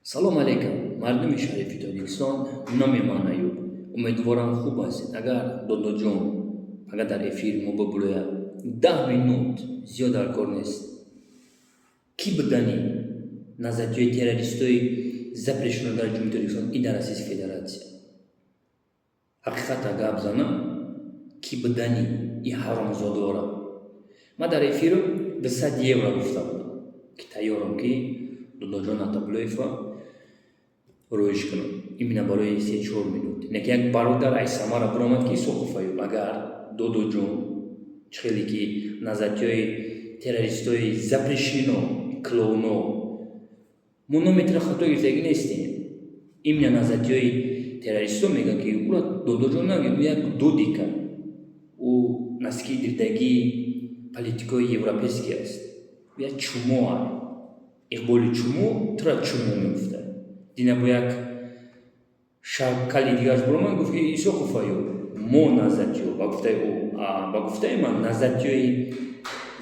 سلام علیکم مردم شریف تاجیکستان. نام ایوب. امیدوارم خوب هستید. اگر دودو جون اگر در افیر ما ببرویا 10 минут زیاد کار نیست. کی بدانی نظریه تروریستی запрещено در جمهوری تاجیکستان این در اساس فدراسیون. حقیقت اگر بزنم کی بدانی این حرامزاده را. ما در افیر 200 یورو گفتم که تیارم که دودو جون اتابلویفا رویش کنم. ایمینا برای 3-4 минут. نک یک برادر ایسما را برآمد که سوخوفایو اگر دودو جون چخیلی که نظریه تروریستی запрещено клоуно монометра хато гиртаги нестем. Именно нظریه تروریستی میگه که اون دودو جون نگه یک دودیکا او نسکی دیرتگی پلیتیکای یوروپیسکی است. یا چوموار اقبالی چومو ترا چومو میفته. دینا باید شکلی دیگر برام گفت که ایشو خوفایو مو نظریه با گفته من نظریه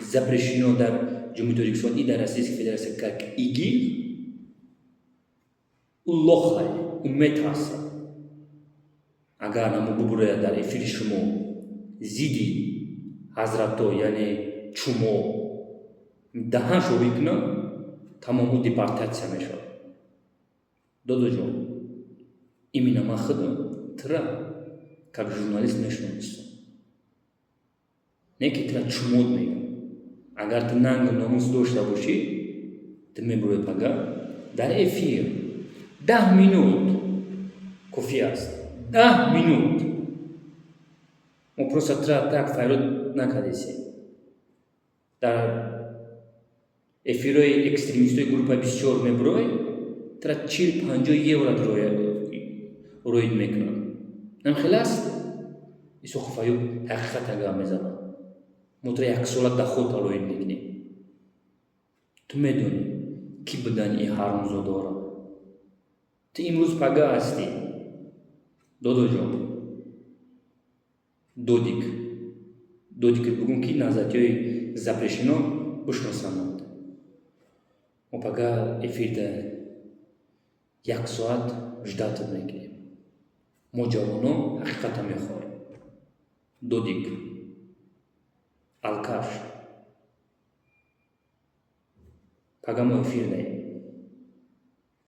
запрещено در جمهوری تاجیکستان ای در اساس فدراسیون که ایگی الله امت هست. اگر نمو ببره در افیر شما زیدی حضرتو یعنی چومو دهان شو بکنه تمامو دیپارتاسیا میشه. دودو جون ایمینا ما خودم ترا как журналист نشونستم. نه که ترا چومود میگم. اگر تو ننگ ناموس داشته باشی تو میبروی پگا در افیر 10 минут کافی است. 10 минут ما просто ترا так файрод نکردیم. در افیرای اکستریمیستای گروه 24 میبروی ترا 40-50 یورو روید میکنم. نم خلاص ایسو خفایو حقیقت اگه میزنم. مطمئن یک سالت دخوت روید میکنی. تو میدونی کی بدن این حرامزاده را. تو امروز پگاه هستی. دودو جون. دودیک بگم کی نظریه запрещено بشناسند. ما پگاه افیر ده 1 ساعت جدات میکنیم. ما جوانو حقیقت میخوریم. دودیک алкаш. پگاه ما افیر ده